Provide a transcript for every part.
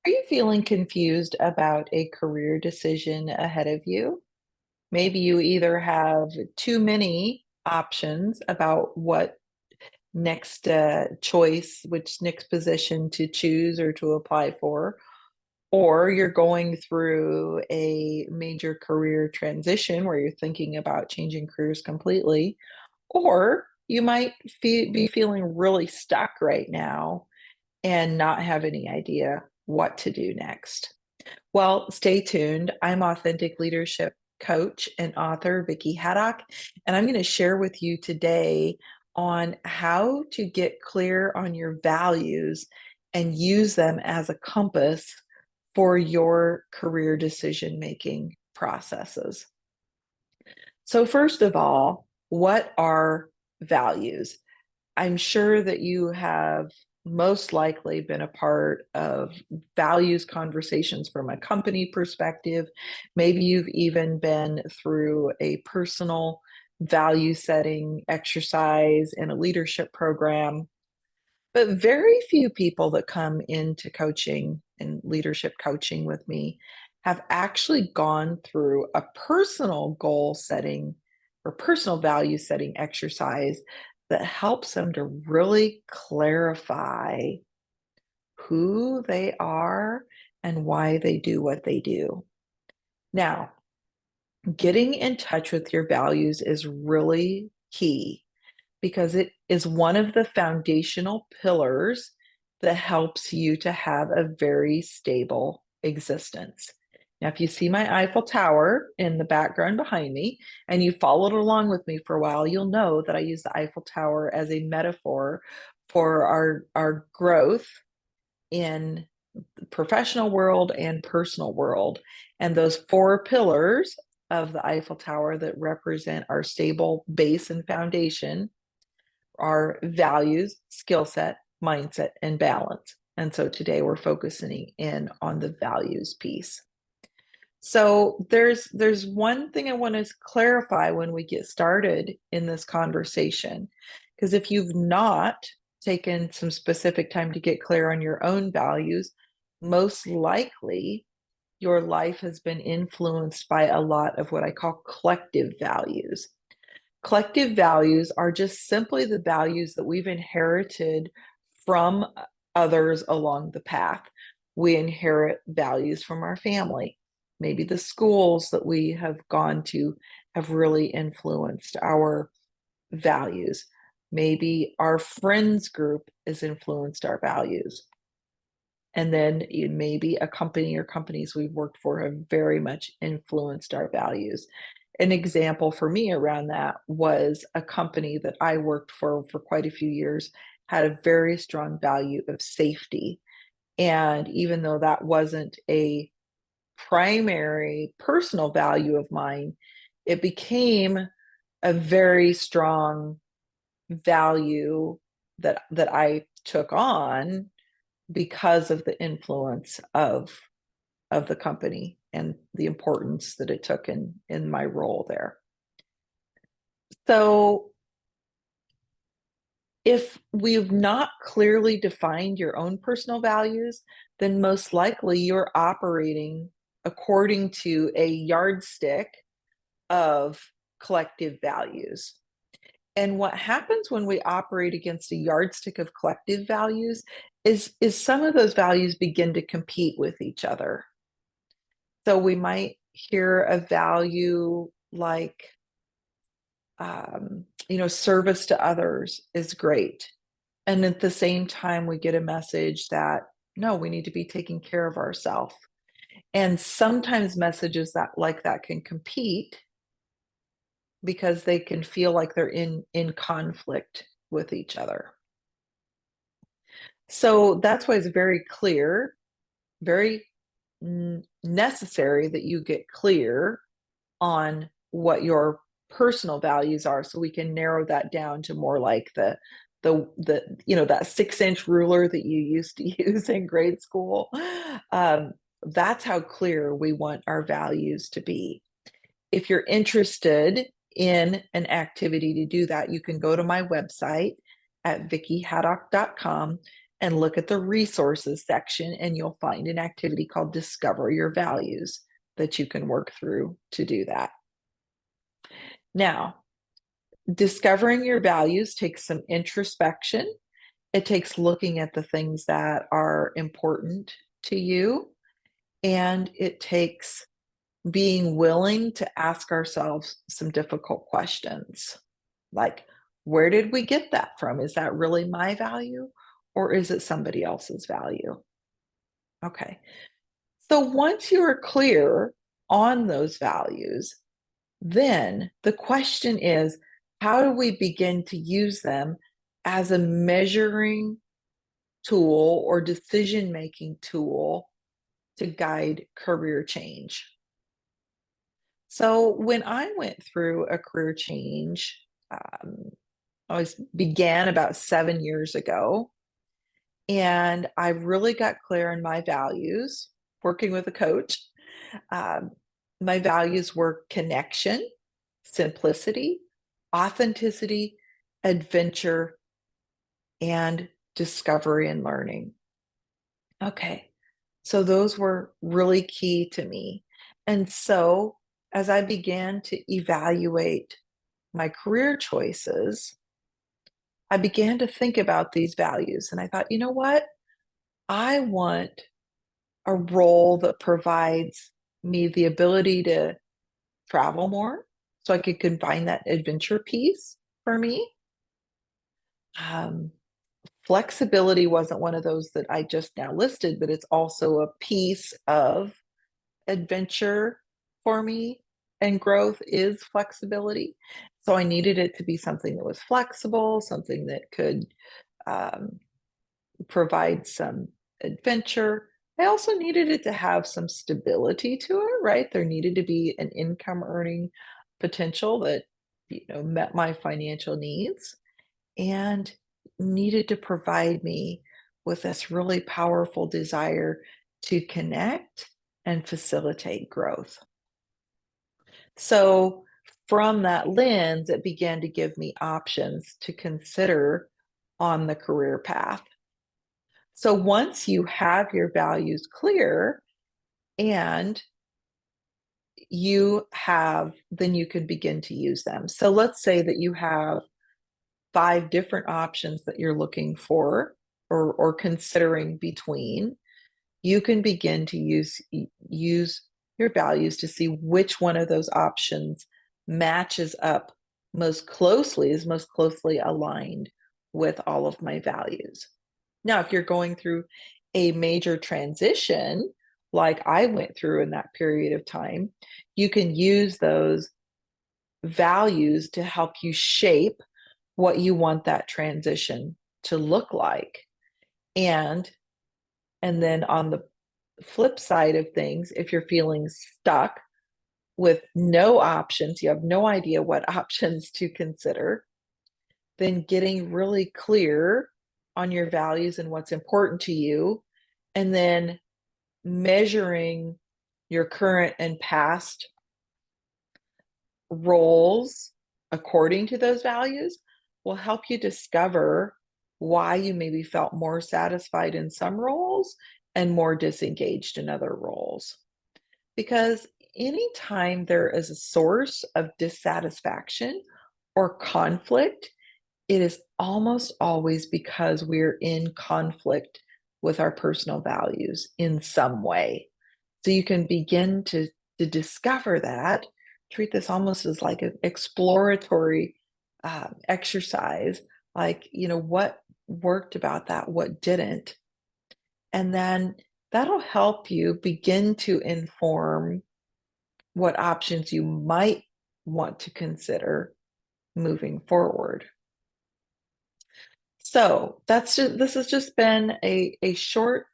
Are you feeling confused about a career decision ahead of you? Maybe you either have too many options about what next choice, which next position to choose or to apply for, or you're going through a major career transition where you're thinking about changing careers completely, or you might be feeling really stuck right now and not have any idea what to do next. Well, stay tuned. I'm authentic leadership coach and author Vicki Haddock, and I'm going to share with you today on how to get clear on your values and use them as a compass for your career decision making processes. So, first of all, what are values? I'm sure that you have most likely been a part of values conversations from a company perspective. Maybe you've even been through a personal value setting exercise in a leadership program. But very few people that come into coaching and leadership coaching with me have actually gone through a personal goal setting or personal value setting exercise that helps them to really clarify who they are and why they do what they do. Now, getting in touch with your values is really key because it is one of the foundational pillars that helps you to have a very stable existence. Now, if you see my Eiffel Tower in the background behind me, and you followed along with me for a while, you'll know that I use the Eiffel Tower as a metaphor for our growth in the professional world and personal world. And those four pillars of the Eiffel Tower that represent our stable base and foundation our values, skill set, mindset, and balance. And so today we're focusing in on the values piece. So there's one thing I want to clarify when we get started in this conversation, because if you've not taken some specific time to get clear on your own values, most likely your life has been influenced by a lot of what I call collective values. Collective values are just simply the values that we've inherited from others along the path. We inherit values from our family. Maybe the schools that we have gone to have really influenced our values. Maybe our friends group has influenced our values. And then maybe a company or companies we've worked for have very much influenced our values. An example for me around that was a company that I worked for quite a few years, had a very strong value of safety. And even though that wasn't a primary personal value of mine, it became a very strong value that I took on because of the influence of the company and the importance that it took in my role there. So if we've not clearly defined your own personal values, then most likely you're operating according to a yardstick of collective values. And what happens when we operate against a yardstick of collective values is some of those values begin to compete with each other. So we might hear a value like, service to others is great. And at the same time, we get a message that, no, we need to be taking care of ourselves. And sometimes messages that like that can compete because they can feel like they're in conflict with each other. So that's why it's very clear, very necessary that you get clear on what your personal values are so we can narrow that down to more like the that 6-inch ruler that you used to use in grade school. That's how clear we want our values to be. If you're interested in an activity to do that, you can go to my website at vickyhaddock.com and look at the resources section, and you'll find an activity called Discover Your Values that you can work through to do that. Now, discovering your values takes some introspection. It takes looking at the things that are important to you, and it takes being willing to ask ourselves some difficult questions like, where did we get that from? Is that really my value, or is it somebody else's value? Okay. So once you are clear on those values, then the question is, how do we begin to use them as a measuring tool or decision-making tool to guide career change? So when I went through a career change, I began about 7 years ago, and I really got clear on my values working with a coach. Um, my values were connection, simplicity, authenticity, adventure, and discovery and learning. Okay, so those were really key to me. And so as I began to evaluate my career choices, I began to think about these values and I thought, you know what? I want a role that provides me the ability to travel more so I could combine that adventure piece for me. Um, Flexibility wasn't one of those that I just now listed, but it's also a piece of adventure for me, and growth is flexibility. So I needed it to be something that was flexible, something that could um, provide some adventure. I also needed it to have some stability to it, right? There needed to be an income earning potential that, met my financial needs and needed to provide me with this really powerful desire to connect and facilitate growth. So, from that lens, it began to give me options to consider on the career path. So, once you have your values clear and then you can begin to use them. So, let's say that you have 5 different options that you're looking for or considering between. You can begin to use your values to see which one of those options matches up is most closely aligned with all of my values. Now, if you're going through a major transition, like I went through in that period of time, you can use those values to help you shape what you want that transition to look like. And then on the flip side of things, if you're feeling stuck with no options, you have no idea what options to consider, then getting really clear on your values and what's important to you, and then measuring your current and past roles according to those values will help you discover why you maybe felt more satisfied in some roles and more disengaged in other roles. Because anytime there is a source of dissatisfaction or conflict, it is almost always because we're in conflict with our personal values in some way. So you can begin to discover that, treat this almost as like an exploratory exercise, like, what worked about that, what didn't. And then that'll help you begin to inform what options you might want to consider moving forward. So this has just been a short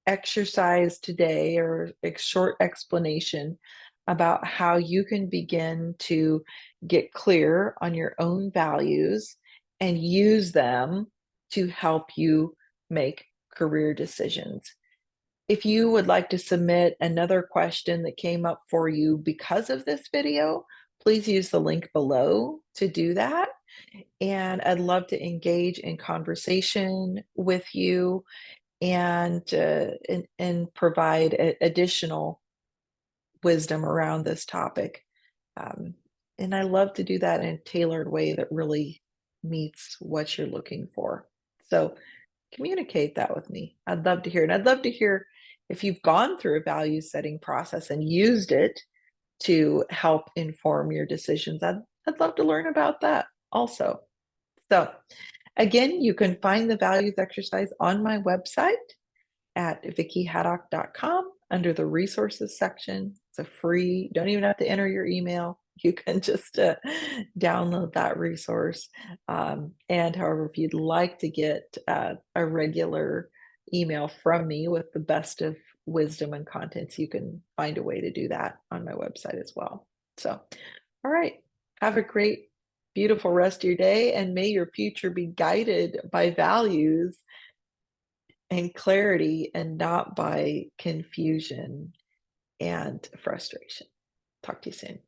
exercise today, or a short explanation about how you can begin to get clear on your own values and use them to help you make career decisions. If you would like to submit another question that came up for you because of this video, please use the link below to do that. and I'd love to engage in conversation with you and provide additional wisdom around this topic. Um, and I love to do that in a tailored way that really meets what you're looking for. So communicate that with me. I'd love to hear it. I'd love to hear if you've gone through a value setting process and used it to help inform your decisions. I'd love to learn about that also. So, again, you can find the values exercise on my website at vickyhaddock.com under the resources section. It's a free, don't even have to enter your email. You can just download that resource. And however, if you'd like to get a regular email from me with the best of wisdom and contents, you can find a way to do that on my website as well. So, all right. Have a great, beautiful rest of your day, and may your future be guided by values and clarity and not by confusion and frustration. Talk to you soon.